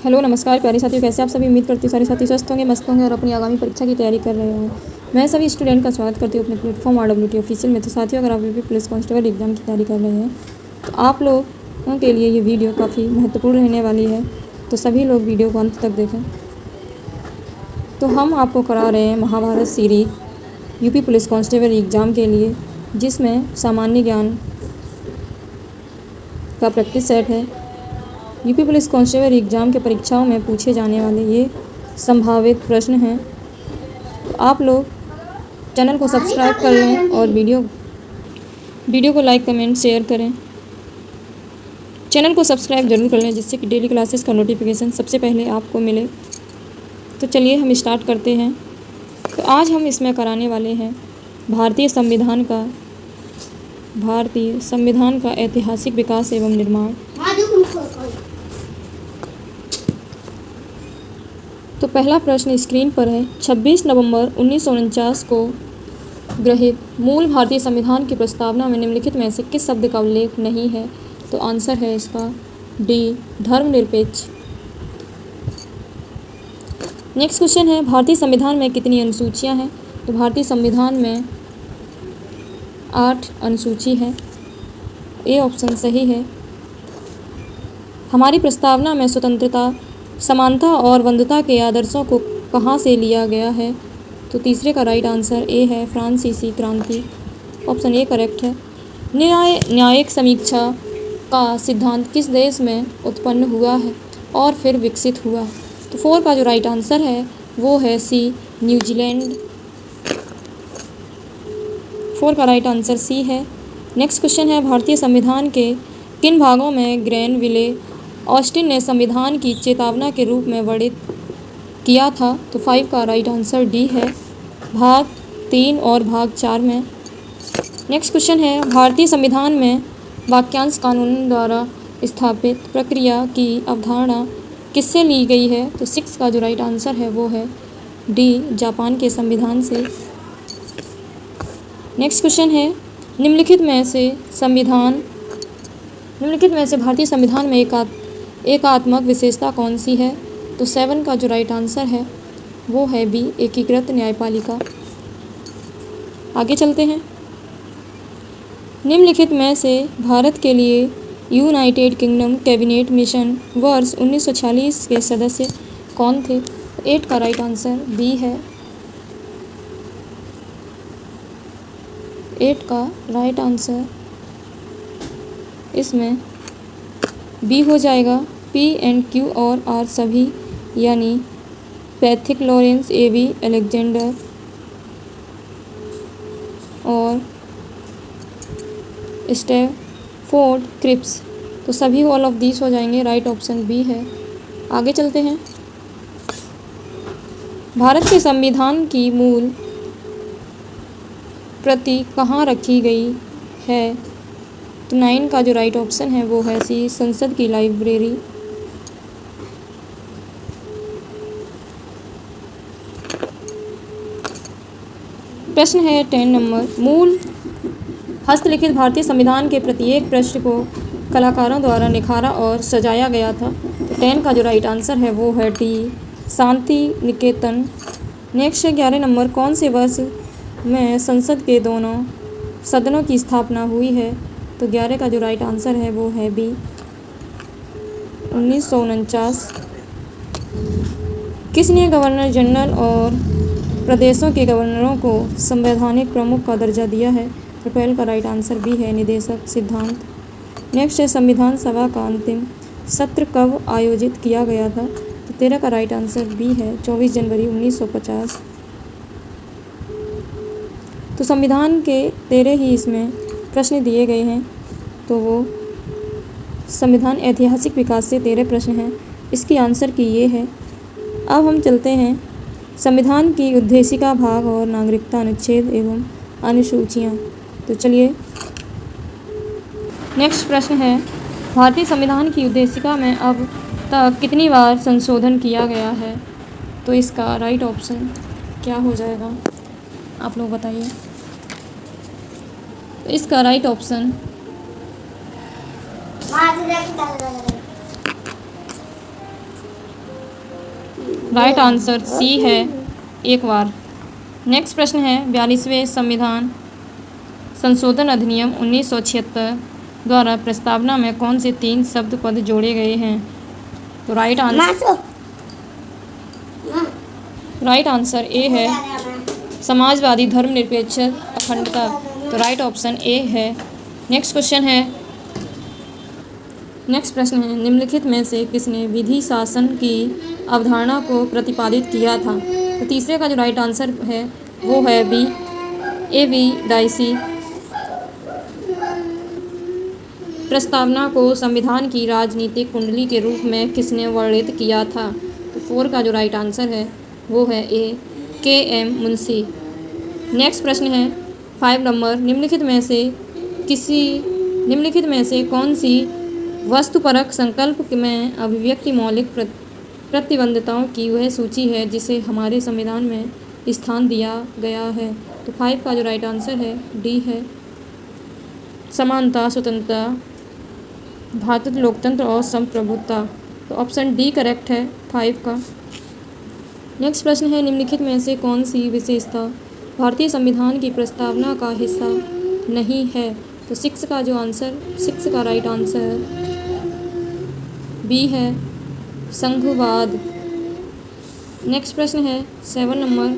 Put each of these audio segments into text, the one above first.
Hello नमस्कार प्यारे साथियों, कैसे आप सभी। उम्मीद करती हूँ सारे साथी स्वस्थ होंगे, मस्त होंगे और अपनी आगामी परीक्षा की तैयारी कर रहे होंगे। मैं सभी स्टूडेंट का स्वागत करती हूँ अपने प्लेटफॉर्म RWT ऑफिशियल में। तो साथियों, अगर आप भी पुलिस कांस्टेबल एग्जाम की तैयारी कर रहे हैं तो आप लोगों के लिए ये वीडियो काफ़ी महत्वपूर्ण रहने वाली है, तो सभी लोग वीडियो को अंत तक देखें। तो हम आपको करा रहे हैं Mahabharat series UP police constable exam के लिए, जिसमें सामान्य ज्ञान का प्रैक्टिस सेट है। यूपी पुलिस कांस्टेबल एग्ज़ाम के परीक्षाओं में पूछे जाने वाले ये संभावित प्रश्न हैं। तो आप लोग चैनल को सब्सक्राइब कर लें और वीडियो को लाइक कमेंट शेयर करें। चैनल को सब्सक्राइब जरूर कर लें, जिससे कि डेली क्लासेस का नोटिफिकेशन सबसे पहले आपको मिले। तो चलिए हम स्टार्ट करते हैं। तो आज हम इसमें कराने वाले हैं भारतीय संविधान का ऐतिहासिक विकास एवं निर्माण। तो पहला प्रश्न स्क्रीन पर है। 26 नवंबर 1949 को गृहीत मूल भारतीय संविधान की प्रस्तावना में निम्नलिखित में से किस शब्द का उल्लेख नहीं है? तो आंसर है इसका डी, धर्मनिरपेक्ष। नेक्स्ट क्वेश्चन है, भारतीय संविधान में कितनी अनुसूचियां हैं? तो भारतीय संविधान में 8 अनुसूची है। ए ऑप्शन सही है। हमारी प्रस्तावना में स्वतंत्रता, समानता और बंधुता के आदर्शों को कहाँ से लिया गया है? तो तीसरे का राइट आंसर ए है, फ्रांसीसी क्रांति। ऑप्शन ए करेक्ट है। न्यायिक समीक्षा का सिद्धांत किस देश में उत्पन्न हुआ है और फिर विकसित हुआ? तो 4 का जो राइट आंसर है वो है सी, न्यूजीलैंड। 4 का राइट आंसर सी है। नेक्स्ट क्वेश्चन है, भारतीय संविधान के किन भागों में ग्रेनविले ऑस्टिन ने संविधान की चेतावना के रूप में वर्णित किया था? तो 5 का राइट आंसर डी है, भाग 3 और भाग 4 में। नेक्स्ट क्वेश्चन है, भारतीय संविधान में वाक्यांश कानून द्वारा स्थापित प्रक्रिया की अवधारणा किससे ली गई है? तो 6 का जो राइट आंसर है वो है डी, जापान के संविधान से। नेक्स्ट क्वेश्चन है, निम्नलिखित में से भारतीय संविधान में एकात्मक विशेषता कौन सी है? तो 7 का जो राइट आंसर है वो है बी, एकीकृत न्यायपालिका। आगे चलते हैं। निम्नलिखित में से भारत के लिए यूनाइटेड किंगडम कैबिनेट मिशन वर्ष 1946 के सदस्य कौन थे? 8 का राइट आंसर बी है। 8 का राइट आंसर इसमें बी हो जाएगा। पी एंड क्यू और आर सभी, यानी पैथिक लॉरेंस, एवी अलेक्जेंडर और स्टैफोर्ड क्रिप्स, तो सभी ऑल ऑफ दीस हो जाएंगे। राइट ऑप्शन बी है। आगे चलते हैं। भारत के संविधान की मूल प्रति कहाँ रखी गई है? तो 9 का जो राइट ऑप्शन है वो है सी, संसद की लाइब्रेरी। प्रश्न है 10 नंबर, मूल हस्तलिखित भारतीय संविधान के प्रत्येक पृष्ठ को कलाकारों द्वारा निखारा और सजाया गया था। तो 10 का जो राइट आंसर है वो है डी, शांति निकेतन। नेक्स्ट है 11 नंबर, कौन से वर्ष में संसद के दोनों सदनों की स्थापना हुई है? तो 11 का जो राइट आंसर है वो है बी, 1949। किसने गवर्नर जनरल और प्रदेशों के गवर्नरों को संवैधानिक प्रमुख का दर्जा दिया है? तो 12 का राइट आंसर बी है, निदेशक सिद्धांत। नेक्स्ट है, संविधान सभा का अंतिम सत्र कब आयोजित किया गया था? तो 13 का राइट आंसर बी है, 24 जनवरी 1950। तो संविधान के 13 ही इसमें प्रश्न दिए गए हैं, तो वो संविधान ऐतिहासिक विकास से 13 प्रश्न हैं। इसकी आंसर की ये है। अब हम चलते हैं संविधान की उद्देशिका भाग और नागरिकता अनुच्छेद एवं अनुसूचियाँ। तो चलिए, नेक्स्ट प्रश्न है, भारतीय संविधान की उद्देशिका में अब तक कितनी बार संशोधन किया गया है? तो इसका राइट ऑप्शन क्या हो जाएगा, आप लोग बताइए। तो इसका right option right answer C है, एक बार। नेक्स्ट प्रश्न है 42वें संविधान संशोधन अधिनियम 1976 द्वारा प्रस्तावना में कौन से 3 शब्द पद जोड़े गए हैं? तो राइट आंसर ए है समाजवादी, धर्मनिरपेक्ष, अखंडता। तो राइट ऑप्शन ए है। नेक्स्ट प्रश्न है निम्नलिखित में से किसने विधि शासन की अवधारणा को प्रतिपादित किया था? तो तीसरे का जो राइट आंसर है वो है बी, A.V. डाइसी। प्रस्तावना को संविधान की राजनीतिक कुंडली के रूप में किसने वर्णित किया था? तो 4 का जो राइट आंसर है वो है ए, K.M. मुंशी। नेक्स्ट प्रश्न है 5 नंबर निम्नलिखित में से कौन सी वस्तुपरक संकल्प में अभिव्यक्ति मौलिक प्रतिबद्धताओं की वह सूची है जिसे हमारे संविधान में स्थान दिया गया है? तो 5 का जो राइट आंसर है डी है समानता, स्वतंत्रता, भारतीय लोकतंत्र और संप्रभुता। तो ऑप्शन डी करेक्ट है 5 का। नेक्स्ट प्रश्न है निम्नलिखित में से कौन सी विशेषता भारतीय संविधान की प्रस्तावना का हिस्सा नहीं है? तो 6 का राइट आंसर बी है संघवाद। नेक्स्ट प्रश्न है 7 नंबर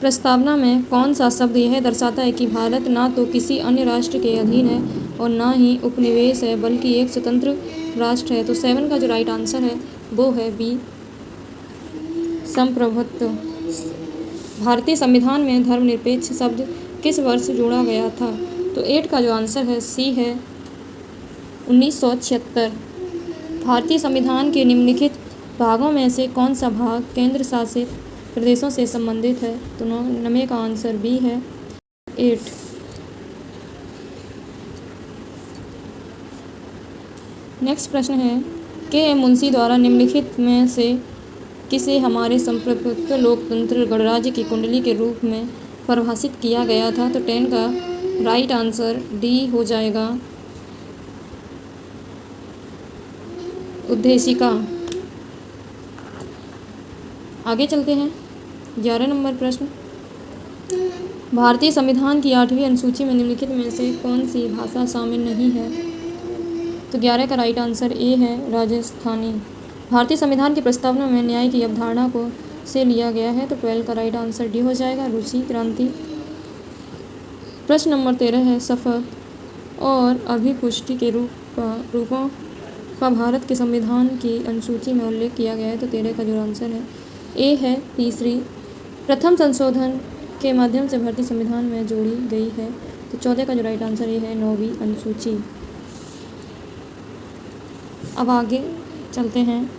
प्रस्तावना में कौन सा शब्द यह दर्शाता है कि भारत ना तो किसी अन्य राष्ट्र के अधीन है और ना ही उपनिवेश है बल्कि एक स्वतंत्र राष्ट्र है? तो 7 का जो राइट आंसर है वो है बी संप्रभुत्व। भारतीय संविधान में धर्मनिरपेक्ष शब्द किस वर्ष जोड़ा गया था? तो 8 का जो आंसर है सी है 1976। भारतीय संविधान के निम्नलिखित भागों में से कौन सा भाग केंद्र शासित प्रदेशों से संबंधित है? तो 9 का आंसर बी है 8। नेक्स्ट प्रश्न है K.M. मुंशी द्वारा निम्नलिखित में से किसे हमारे संप्रभुत्व लोकतंत्र गणराज्य की कुंडली के रूप में परिभाषित किया गया था? तो 10 का राइट आंसर डी हो जाएगा उद्देशिका। आगे चलते हैं 11 नंबर प्रश्न भारतीय संविधान की 8वीं अनुसूची में निम्नलिखित में से कौन सी भाषा शामिल नहीं है? तो 11 का राइट आंसर ए है राजस्थानी। भारतीय संविधान की प्रस्तावना में न्याय की अवधारणा को से लिया गया है। तो 12 का राइट आंसर डी हो जाएगा रूसी क्रांति। प्रश्न नंबर 13 है शपथ और अभिपुष्टि के रूपों का भारत के संविधान की अनुसूची में उल्लेख किया गया है। तो 13 का जो आंसर है ए है तीसरी। प्रथम संशोधन के माध्यम से भारतीय संविधान में जोड़ी गई है। तो 14 का जो राइट आंसर ये है 9वीं अनुसूची। अब आगे चलते हैं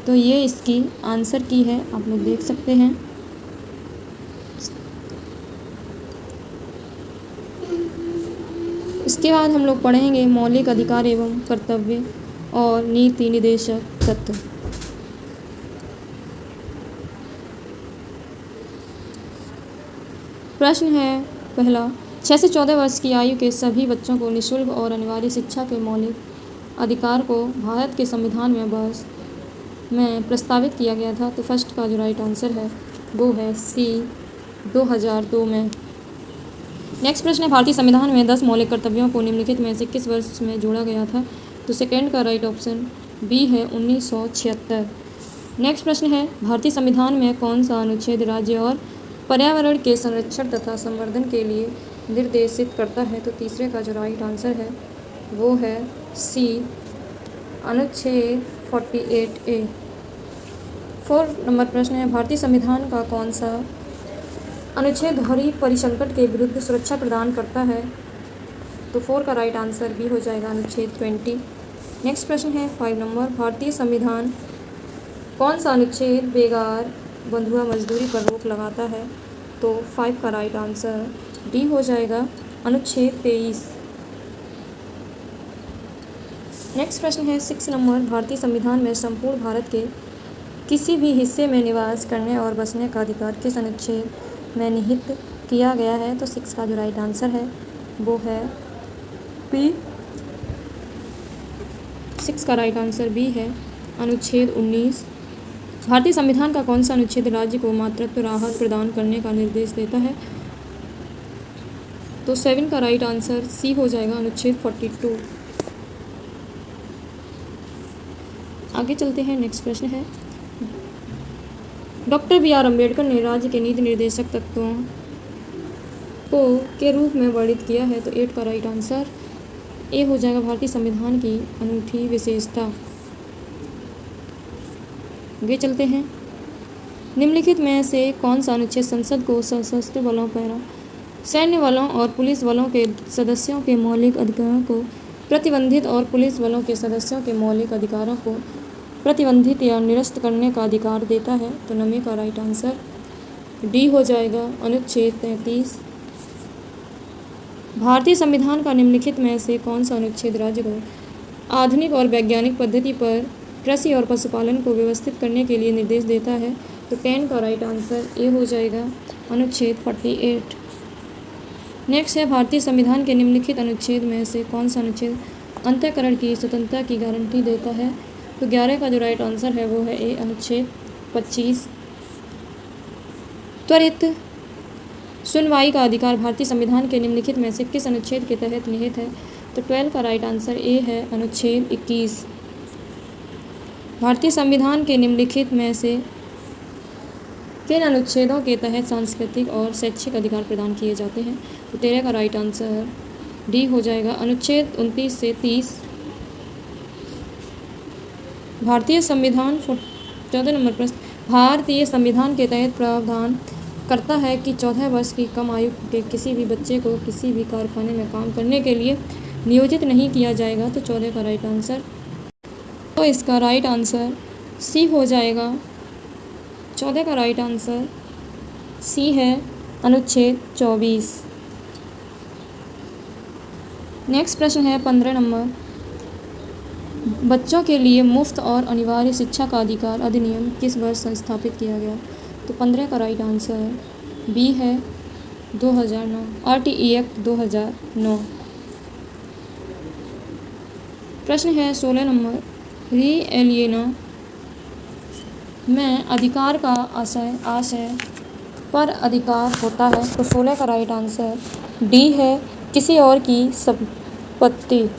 तो ये इसकी आंसर की है, आप लोग देख सकते हैं। इसके बाद हम लोग पढ़ेंगे मौलिक अधिकार एवं कर्तव्य और नीति निर्देशक तत्व। प्रश्न है पहला 6 से 14 वर्ष की आयु के सभी बच्चों को निःशुल्क और अनिवार्य शिक्षा के मौलिक अधिकार को भारत के संविधान में प्रस्तावित किया गया था। तो फर्स्ट का जो राइट आंसर है वो है सी 2002 में। नेक्स्ट प्रश्न है भारतीय संविधान में 10 मौलिक कर्तव्यों को निम्नलिखित में से किस वर्ष में जोड़ा गया था? तो सेकेंड का राइट ऑप्शन बी है 1976। नेक्स्ट प्रश्न है भारतीय संविधान में कौन सा अनुच्छेद राज्य और पर्यावरण के संरक्षण तथा संवर्धन के लिए निर्देशित करता है? तो तीसरे का जो राइट आंसर है वो है सी अनुच्छेद 48A। 4 नंबर प्रश्न है भारतीय संविधान का कौन सा अनुच्छेद दोहरी परिसंकट के विरुद्ध सुरक्षा प्रदान करता है? तो 4 का राइट आंसर भी हो जाएगा अनुच्छेद 20। नेक्स्ट प्रश्न है 5 नंबर भारतीय संविधान कौन सा अनुच्छेद बेगार बंधुआ मजदूरी पर रोक लगाता है? तो 5 का राइट आंसर डी हो जाएगा अनुच्छेद 23। नेक्स्ट प्रश्न है 6 नंबर भारतीय संविधान में संपूर्ण भारत के किसी भी हिस्से में निवास करने और बसने का अधिकार किस अनुच्छेद में निहित किया गया है? तो 6 का जो राइट आंसर है वो है पी 6 का राइट आंसर बी है अनुच्छेद 19। भारतीय संविधान का कौन सा अनुच्छेद राज्य को मातृत्व राहत प्रदान करने का निर्देश देता है? तो 7 का राइट आंसर सी हो जाएगा अनुच्छेद 42। आगे चलते हैं, नेक्स्ट प्रश्न है डॉक्टर बी.आर. अम्बेडकर ने राज्य के नीति निर्देशक तत्वों को के रूप में वर्णित किया है? तो 8 का राइट आंसर ए हो जाएगा भारतीय संविधान की अनूठी विशेषता। आगे चलते हैं, निम्नलिखित में से कौन सा अनुच्छेद संसद को सशस्त्र बलों, पैरा सैन्य बलों और पुलिस बलों के सदस्यों के मौलिक अधिकारों को प्रतिबंधित और पुलिस बलों के सदस्यों के मौलिक अधिकारों को प्रतिबंधित या निरस्त करने का अधिकार देता है? तो 9 का राइट आंसर डी हो जाएगा अनुच्छेद 33। भारतीय संविधान का निम्नलिखित में से कौन सा अनुच्छेद राज्य को आधुनिक और वैज्ञानिक पद्धति पर कृषि और पशुपालन को व्यवस्थित करने के लिए निर्देश देता है? तो 10 का राइट आंसर ए हो जाएगा अनुच्छेद 48। नेक्स्ट है, भारतीय संविधान के निम्नलिखित अनुच्छेद में से कौन सा अनुच्छेद अंतःकरण की स्वतंत्रता की गारंटी देता है? तो 11 का जो राइट आंसर है वो है ए अनुच्छेद 25। त्वरित सुनवाई का अधिकार भारतीय संविधान के निम्नलिखित में से किस अनुच्छेद के तहत निहित है? तो 12 का राइट आंसर ए है अनुच्छेद 21। भारतीय संविधान के निम्नलिखित में से किन अनुच्छेदों के तहत सांस्कृतिक और शैक्षिक अधिकार प्रदान किए जाते हैं? तो 13 का राइट आंसर डी हो जाएगा अनुच्छेद 29 से 30। भारतीय संविधान 14 नंबर प्रश्न, भारतीय संविधान के तहत प्रावधान करता है कि 14 वर्ष की कम आयु के किसी भी बच्चे को किसी भी कारखाने में काम करने के लिए नियोजित नहीं किया जाएगा? तो 14 का राइट आंसर, तो इसका राइट आंसर सी हो जाएगा। 14 का राइट आंसर सी है अनुच्छेद 24। नेक्स्ट प्रश्न है 15 नंबर, बच्चों के लिए मुफ्त और अनिवार्य शिक्षा का अधिकार अधिनियम किस वर्ष संस्थापित किया गया? तो 15 का राइट आंसर बी है 2009, RTE एक्ट 2009। प्रश्न है 16 नंबर, री एलियना में अधिकार का आशय पर अधिकार होता है? तो 16 का राइट आंसर डी है किसी और की संपत्ति।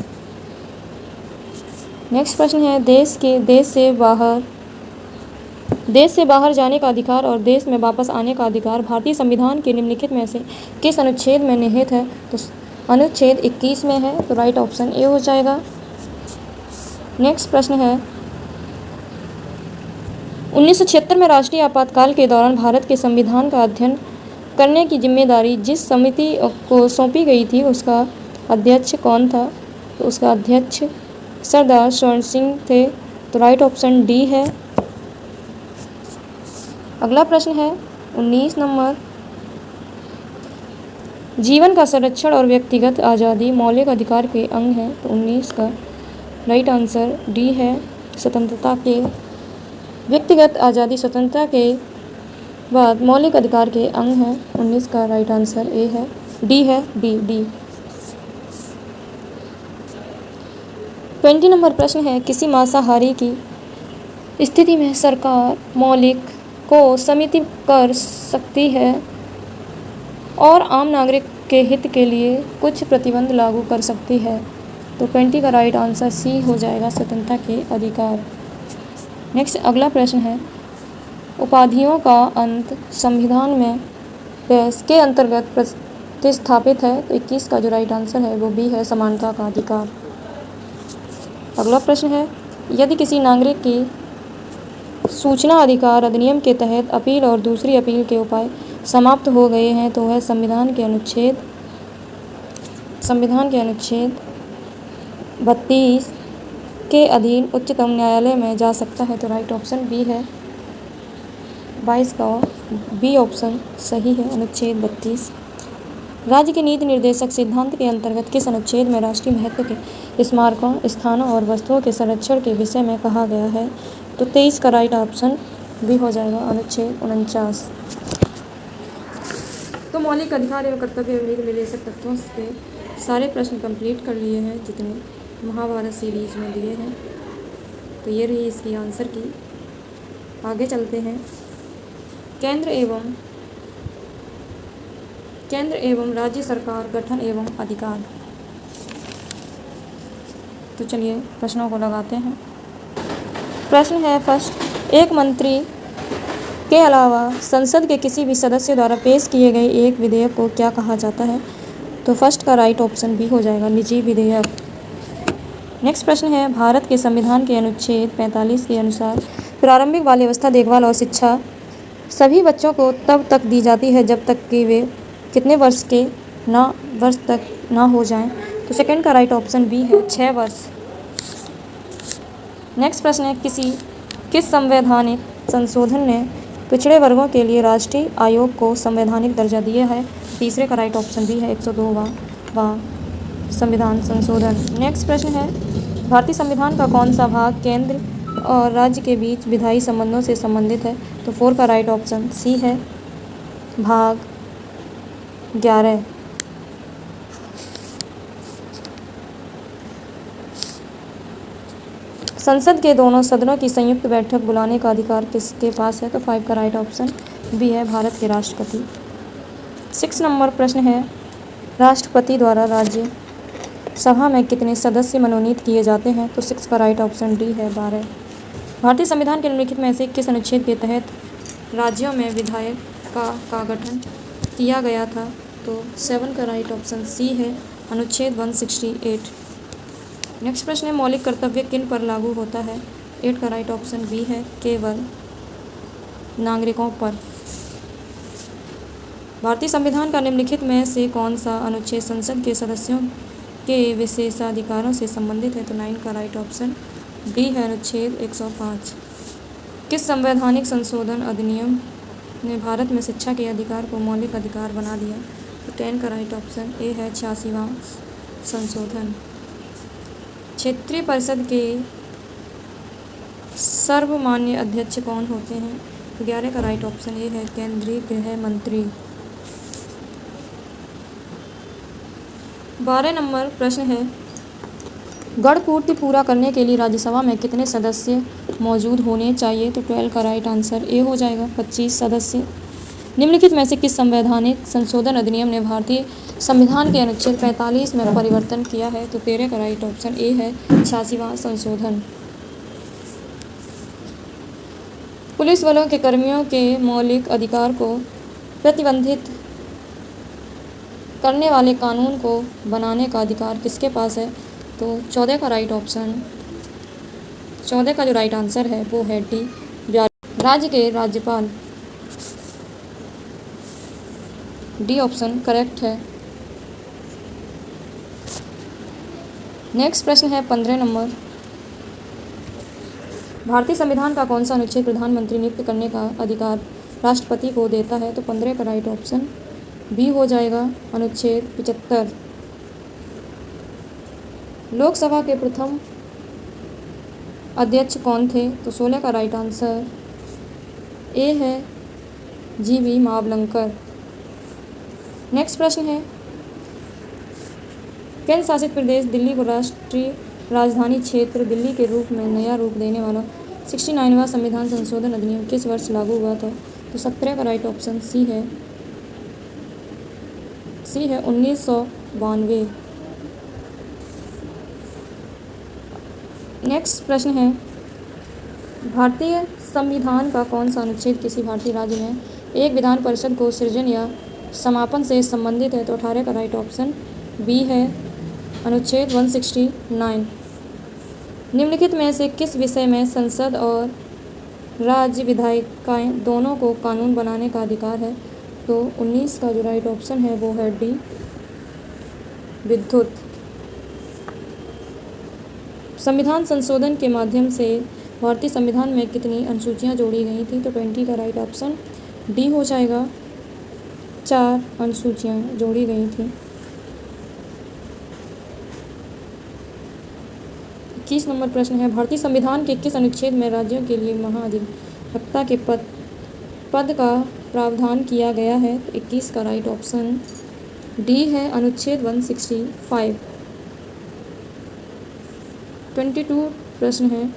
नेक्स्ट प्रश्न है, देश से बाहर जाने का अधिकार और देश में वापस आने का अधिकार भारतीय संविधान के निम्नलिखित में से किस अनुच्छेद में निहित है? तो अनुच्छेद 21 में है, तो राइट ऑप्शन ए हो जाएगा। नेक्स्ट प्रश्न है, 1976 में राष्ट्रीय आपातकाल के दौरान भारत के संविधान का अध्ययन करने की जिम्मेदारी जिस समिति को सौंपी गई थी उसका अध्यक्ष कौन था? तो उसका अध्यक्ष सरदार स्वर्ण सिंह थे, तो राइट ऑप्शन डी है। अगला प्रश्न है 19 नंबर, जीवन का संरक्षण और व्यक्तिगत आज़ादी मौलिक अधिकार के अंग है? तो 19 का राइट आंसर डी है, स्वतंत्रता के व्यक्तिगत आज़ादी स्वतंत्रता के बाद मौलिक अधिकार के अंग हैं। 19 का राइट आंसर ए है, डी है, डी। 20 नंबर प्रश्न है, किसी मांसाहारी की स्थिति में सरकार मौलिक को सीमित कर सकती है और आम नागरिक के हित के लिए कुछ प्रतिबंध लागू कर सकती है? तो 20 का राइट आंसर सी हो जाएगा, स्वतंत्रता के अधिकार। नेक्स्ट अगला प्रश्न है, उपाधियों का अंत संविधान में के अंतर्गत प्रतिस्थापित है? तो 21 का जो राइट आंसर है वो बी है, समानता का अधिकार। अगला प्रश्न है, यदि किसी नागरिक की सूचना अधिकार अधिनियम के तहत अपील और दूसरी अपील के उपाय समाप्त हो गए हैं तो वह संविधान के अनुच्छेद 32 के अधीन उच्चतम न्यायालय में जा सकता है? तो राइट ऑप्शन बी है, 22 का बी ऑप्शन सही है, अनुच्छेद 32। राज्य के नीति निर्देशक सिद्धांत के अंतर्गत किस अनुच्छेद में राष्ट्रीय महत्व के स्मारकों, स्थानों और वस्तुओं के संरक्षण के विषय में कहा गया है? तो 23 का राइट ऑप्शन बी हो जाएगा, अनुच्छेद 49। तो मौलिक अधिकार एवं कर्तव्य नीति निर्देशक तत्वों के सारे प्रश्न कंप्लीट कर लिए हैं जितने महाभारत सीरीज में दिए हैं। तो ये रही इसकी आंसर की। आगे चलते हैं। केंद्र एवं राज्य सरकार गठन एवं अधिकार। तो चलिए प्रश्नों को लगाते हैं। प्रश्न है फर्स्ट, एक मंत्री के अलावा संसद के किसी भी सदस्य द्वारा पेश किए गए एक विधेयक को क्या कहा जाता है? तो फर्स्ट का राइट ऑप्शन बी हो जाएगा, निजी विधेयक। नेक्स्ट प्रश्न है, भारत के संविधान के अनुच्छेद 45 के अनुसार प्रारंभिक बाल अवस्था, देखभाल और शिक्षा सभी बच्चों को तब तक दी जाती है जब तक कि वे कितने वर्ष तक ना हो जाएं? तो सेकंड का राइट ऑप्शन बी है, 6 वर्ष। नेक्स्ट प्रश्न है, किस संवैधानिक संशोधन ने पिछड़े वर्गों के लिए राष्ट्रीय आयोग को संवैधानिक दर्जा दिया है? तीसरे का राइट ऑप्शन बी है, 102वां संविधान संशोधन। नेक्स्ट प्रश्न है, भारतीय संविधान का कौन सा भाग केंद्र और राज्य के बीच विधायी संबंधों से संबंधित है? तो 4 का राइट ऑप्शन सी है, भाग 11। संसद के दोनों सदनों की संयुक्त बैठक बुलाने का अधिकार किसके पास है? तो 5 का राइट ऑप्शन बी है, भारत के राष्ट्रपति। 6 नंबर प्रश्न है, राष्ट्रपति द्वारा राज्य सभा में कितने सदस्य मनोनीत किए जाते हैं? तो 6 का राइट ऑप्शन डी है, 12। भारतीय संविधान के निम्नलिखित में से किस अनुच्छेद के तहत राज्यों में विधायक का गठन किया गया था? तो 7 का राइट ऑप्शन सी है, अनुच्छेद 168। नेक्स्ट प्रश्न है, मौलिक कर्तव्य किन पर लागू होता है? 8 का राइट ऑप्शन बी है, केवल नागरिकों पर। भारतीय संविधान का निम्नलिखित में से कौन सा अनुच्छेद संसद के सदस्यों के विशेषाधिकारों से संबंधित है? तो 9 का राइट ऑप्शन डी है, अनुच्छेद 105। किस संवैधानिक संशोधन अधिनियम ने भारत में शिक्षा के अधिकार को मौलिक अधिकार बना दिया? तो 10 का राइट ऑप्शन ए है, 86वां संशोधन। क्षेत्रीय परिषद के सर्वमान्य अध्यक्ष कौन होते हैं? तो 11 का राइट ऑप्शन ए है, केंद्रीय गृह मंत्री। 12 नंबर प्रश्न है, गण पूर्ति पूरा करने के लिए राज्यसभा में कितने सदस्य मौजूद होने चाहिए? तो 12 का राइट आंसर ए हो जाएगा, 25 सदस्य। निम्नलिखित में से किस संवैधानिक संशोधन अधिनियम ने भारतीय संविधान के अनुच्छेद 45 में परिवर्तन किया है? तो 13 का राइट ऑप्शन ए है, 86वां संशोधन। पुलिस बलों के कर्मियों के मौलिक अधिकार को प्रतिबंधित करने वाले कानून को बनाने का अधिकार किसके पास है? तो 14 का राइट ऑप्शन, 14 का जो राइट आंसर है वो है डी, राज्य के राज्यपाल। डी ऑप्शन करेक्ट है। नेक्स्ट प्रश्न है 15 नंबर, भारतीय संविधान का कौन सा अनुच्छेद प्रधानमंत्री नियुक्त करने का अधिकार राष्ट्रपति को देता है? तो 15 का राइट ऑप्शन बी हो जाएगा, अनुच्छेद 75। लोकसभा के प्रथम अध्यक्ष कौन थे? तो 16 का राइट आंसर ए है, जी.बी. मावलंकर। नेक्स्ट प्रश्न है, केंद्र शासित प्रदेश दिल्ली को राष्ट्रीय राजधानी क्षेत्र दिल्ली के रूप में नया रूप देने वाला 69वां संविधान संशोधन अधिनियम किस वर्ष लागू हुआ था? तो 17 का राइट ऑप्शन सी है, 1992। नेक्स्ट प्रश्न है, भारतीय संविधान का कौन सा अनुच्छेद किसी भारतीय राज्य में एक विधान परिषद को सृजन या समापन से संबंधित है? तो 18 का राइट ऑप्शन बी है, अनुच्छेद 169। निम्नलिखित में से किस विषय में संसद और राज्य विधायिकाएँ दोनों को कानून बनाने का अधिकार है? तो 19 का जो राइट ऑप्शन है वो है डी, विद्युत। संविधान संशोधन के माध्यम से भारतीय संविधान में कितनी अनुसूचियाँ जोड़ी गई थी? तो 20 का राइट ऑप्शन डी हो जाएगा, 4 अनुसूचियाँ जोड़ी गई थी। 21 नंबर प्रश्न है, भारतीय संविधान के किस अनुच्छेद में राज्यों के लिए महाधिवक्ता के पद का प्रावधान किया गया है? तो 21 का राइट ऑप्शन डी है, अनुच्छेद 165। 22 प्रश्न है,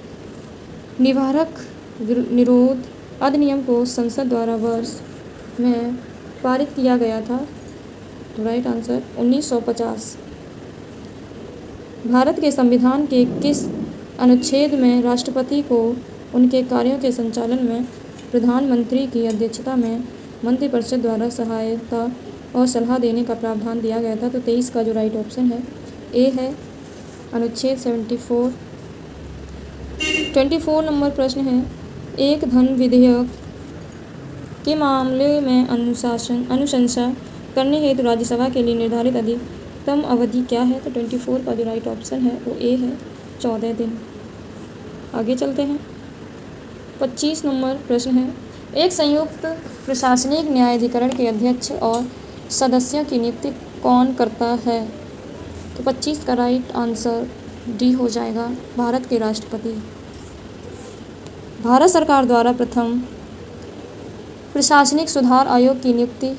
निवारक निरोध अधिनियम को संसद द्वारा वर्ष में पारित किया गया था? तो राइट आंसर 1950। भारत के संविधान के किस अनुच्छेद में राष्ट्रपति को उनके कार्यों के संचालन में प्रधानमंत्री की अध्यक्षता में मंत्रिपरिषद द्वारा सहायता और सलाह देने का प्रावधान दिया गया था? तो 23 का जो राइट ऑप्शन है ए है, अनुच्छेद 74। 24 नंबर प्रश्न है, एक धन विधेयक के मामले में अनुशंसा करने हेतु राज्यसभा के लिए निर्धारित अधिकतम अवधि क्या है? तो 24 का जो राइट ऑप्शन है वो ए है, 14 दिन। आगे चलते हैं। 25 नंबर प्रश्न है, एक संयुक्त प्रशासनिक न्यायाधिकरण के अध्यक्ष और सदस्यों की नियुक्ति कौन करता है? तो 25 का राइट आंसर डी हो जाएगा, भारत के राष्ट्रपति। भारत सरकार द्वारा प्रथम प्रशासनिक सुधार आयोग की नियुक्ति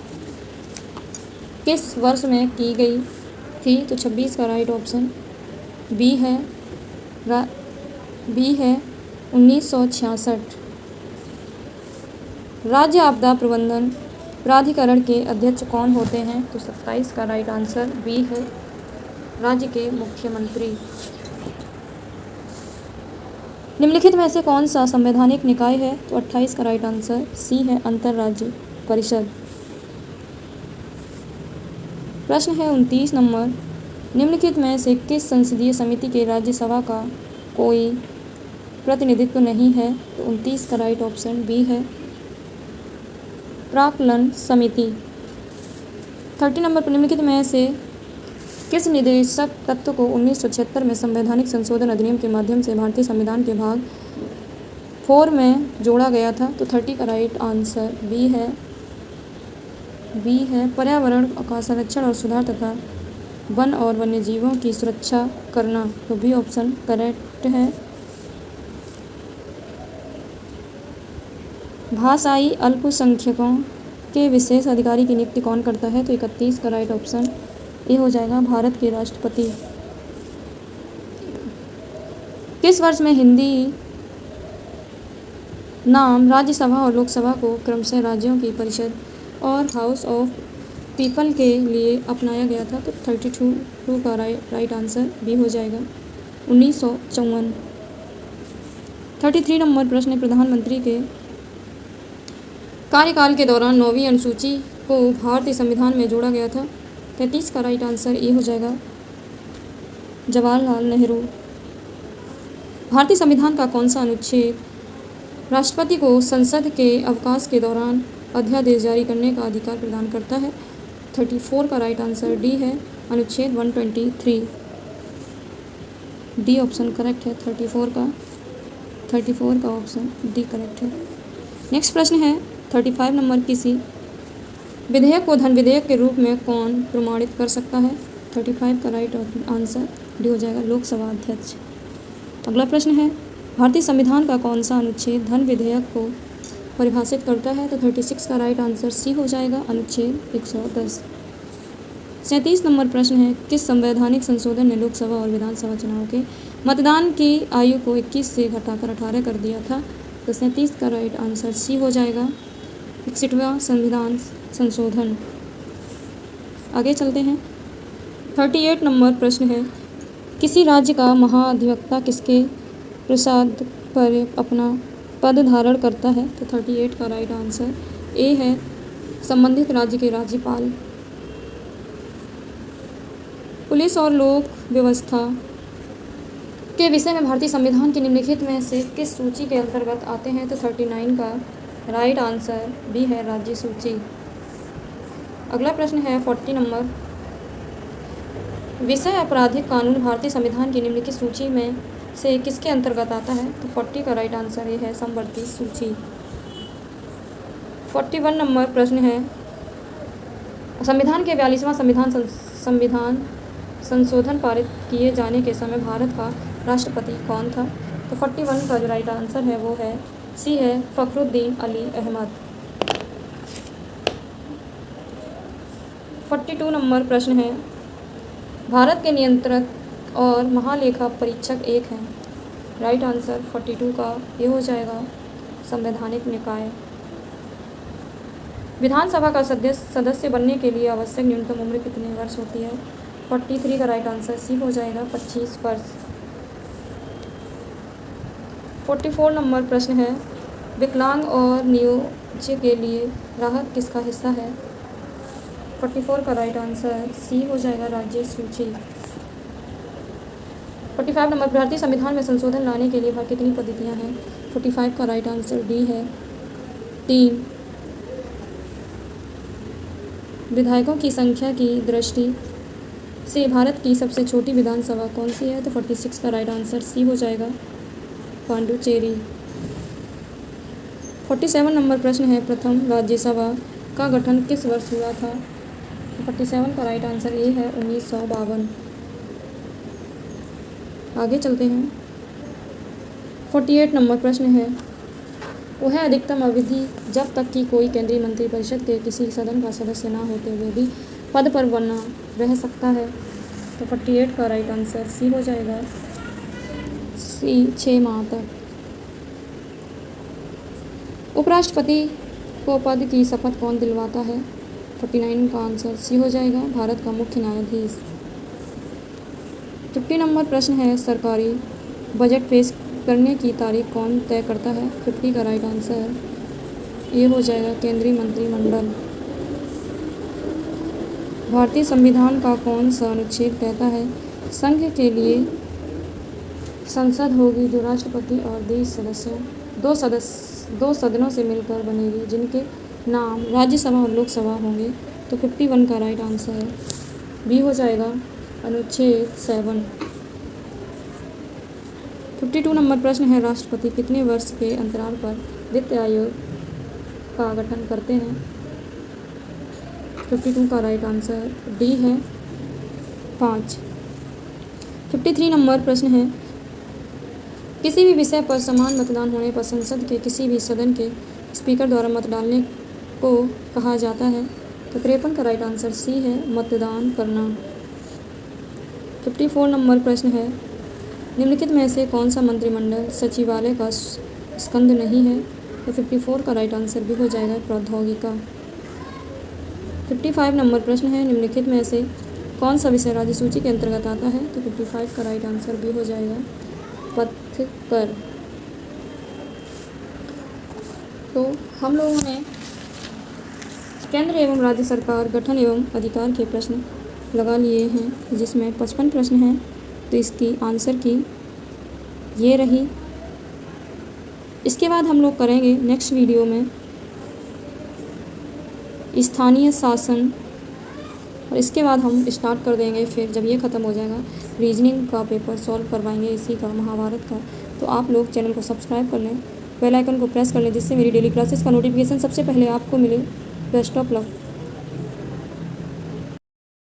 किस वर्ष में की गई थी? तो 26 का राइट ऑप्शन बी है, 1966। राज्य आपदा प्रबंधन प्राधिकरण के अध्यक्ष कौन होते हैं? तो 27 का राइट आंसर बी है, राज्य के मुख्यमंत्री। निम्नलिखित में से कौन सा संवैधानिक निकाय है? तो 28 का राइट आंसर सी है, अंतर्राज्य परिषद। प्रश्न है 29 नंबर, निम्नलिखित में से किस संसदीय समिति के राज्यसभा का कोई प्रतिनिधित्व नहीं है? तो 29 का राइट ऑप्शन बी है, प्राक्कलन समिति। 30 नंबर पर निम्नलिखित में से किस निदेशक तत्व को 1976 में संवैधानिक संशोधन अधिनियम के माध्यम से भारतीय संविधान के भाग 4 में जोड़ा गया था? तो 30 का राइट आंसर बी है, पर्यावरण का संरक्षण और सुधार तथा वन और वन्यजीवों की सुरक्षा करना। तो बी ऑप्शन करेक्ट है। भाषाई अल्पसंख्यकों के विशेष अधिकारी की नियुक्ति कौन करता है? तो 31 का राइट ऑप्शन ए हो जाएगा, भारत के राष्ट्रपति। किस वर्ष में हिंदी नाम राज्यसभा और लोकसभा को क्रमशः राज्यों की परिषद और हाउस ऑफ पीपल के लिए अपनाया गया था? तो 32 का राइट आंसर बी हो जाएगा, 1954। 33 नंबर प्रश्न है, प्रधानमंत्री के कार्यकाल के दौरान 9वीं अनुसूची को भारतीय संविधान में जोड़ा गया था? 33 का राइट आंसर ए हो जाएगा, जवाहरलाल नेहरू। भारतीय संविधान का कौन सा अनुच्छेद राष्ट्रपति को संसद के अवकाश के दौरान अध्यादेश जारी करने का अधिकार प्रदान करता है? 34 का राइट आंसर डी है, अनुच्छेद 123। डी ऑप्शन करेक्ट है, 34 का ऑप्शन डी करेक्ट है। नेक्स्ट प्रश्न है 35 नंबर, किसी विधेयक को धन विधेयक के रूप में कौन प्रमाणित कर सकता है? 35 का राइट आंसर डी हो जाएगा, लोकसभा अध्यक्ष। अगला प्रश्न है, भारतीय संविधान का कौन सा अनुच्छेद धन विधेयक को परिभाषित करता है? तो 36 का राइट आंसर सी हो जाएगा, अनुच्छेद 110। 37 नंबर प्रश्न है, किस संवैधानिक संशोधन ने लोकसभा और विधानसभा चुनाव के मतदान की आयु को 21 से घटाकर 18 कर दिया था? तो 37 का राइट आंसर सी हो जाएगा, 61वां संविधान संशोधन। आगे चलते हैं। 38 नंबर प्रश्न है, किसी राज्य का महाधिवक्ता किसके प्रसाद पर अपना पद धारण करता है? तो 38 का राइट आंसर ए है, संबंधित राज्य के राज्यपाल। पुलिस और लोक व्यवस्था के विषय में भारतीय संविधान की निम्नलिखित में से किस सूची के अंतर्गत आते हैं? तो 39 का राइट आंसर बी है, राज्य सूची। अगला प्रश्न है 40 नंबर, विषय आपराधिक कानून भारतीय संविधान की निम्नलिखित सूची में से किसके अंतर्गत आता है? तो 40 का राइट आंसर ये है, समवर्ती सूची। 41 नंबर प्रश्न है, संविधान के 42वां संविधान संशोधन पारित किए जाने के समय भारत का राष्ट्रपति कौन था? तो 41 का जो राइट आंसर है वो है सी है, फखरुद्दीन अली अहमद। 42 नंबर प्रश्न है, भारत के नियंत्रक और महालेखा परीक्षक एक हैं। राइट आंसर 42 का ये हो जाएगा संवैधानिक निकाय। विधानसभा का सदस्य बनने के लिए आवश्यक न्यूनतम उम्र कितने वर्ष होती है? 43 का राइट आंसर सी हो जाएगा 25 वर्ष। 44 नंबर प्रश्न है, विकलांग और नियोज्य के लिए राहत किसका हिस्सा है? 44 का राइट आंसर सी हो जाएगा राज्य सूची। 45 नंबर, भारतीय संविधान में संशोधन लाने के लिए कितनी पद्धतियाँ हैं? 45 का राइट आंसर डी है 3। विधायकों की संख्या की दृष्टि से भारत की सबसे छोटी विधानसभा कौन सी है? तो 46 का राइट आंसर सी हो जाएगा पांडुचेरी। 47 नंबर प्रश्न है, प्रथम राज्यसभा का गठन किस वर्ष हुआ था? 47 का राइट आंसर ये है 1952। आगे चलते हैं। 48 नंबर प्रश्न है, वह अधिकतम अवधि जब तक कि कोई केंद्रीय मंत्रिपरिषद के किसी सदन का सदस्य ना होते हुए भी पद पर बना रह सकता है? तो 48 का राइट आंसर सी हो जाएगा सी 6 माह तक। उपराष्ट्रपति को पद की शपथ कौन दिलवाता है? 49 का आंसर सी हो जाएगा भारत का मुख्य न्यायाधीश। 50 नंबर प्रश्न है, सरकारी बजट पेश करने की तारीख कौन तय करता है? 50 का राइट आंसर ये हो जाएगा केंद्रीय मंत्रिमंडल। भारतीय संविधान का कौन सा अनुच्छेद कहता है संघ के लिए संसद होगी जो राष्ट्रपति और 20 सदस्यों दो सदनों से मिलकर बनेगी, जिनके नाम राज्यसभा और लोकसभा होंगे? तो 51 का राइट आंसर बी हो जाएगा अनुच्छेद 7। 52 नंबर प्रश्न है, राष्ट्रपति कितने वर्ष के अंतराल पर वित्त आयोग का गठन करते हैं? 52 का राइट आंसर डी है 5। 53 नंबर प्रश्न है, किसी भी विषय पर समान मतदान होने पर संसद के किसी भी सदन के स्पीकर द्वारा मत डालने को कहा जाता है? तो 53 का राइट आंसर सी है मतदान करना। 54 नंबर प्रश्न है, निम्नलिखित में से कौन सा मंत्रिमंडल सचिवालय का स्कंद नहीं है? तो 54 का राइट आंसर भी हो जाएगा प्रौद्योगिका। 55 नंबर प्रश्न है, निम्नलिखित में से कौन सा विषय राज्य सूची के अंतर्गत आता है? तो 55 का राइट आंसर भी हो जाएगा पथकर। तो हम लोगों ने केंद्र एवं राज्य सरकार गठन एवं अधिकार के प्रश्न लगा लिए हैं, जिसमें 55 प्रश्न हैं। तो इसकी आंसर की ये रही। इसके बाद हम लोग करेंगे नेक्स्ट वीडियो में स्थानीय शासन, और इसके बाद हम स्टार्ट कर देंगे, फिर जब ये ख़त्म हो जाएगा रीजनिंग का पेपर सॉल्व करवाएंगे इसी का, महाभारत का। तो आप लोग चैनल को सब्सक्राइब कर लें, बेल आइकन को प्रेस कर लें, जिससे मेरी डेली क्लासेस का नोटिफिकेशन सबसे पहले आपको मिले। Best of luck.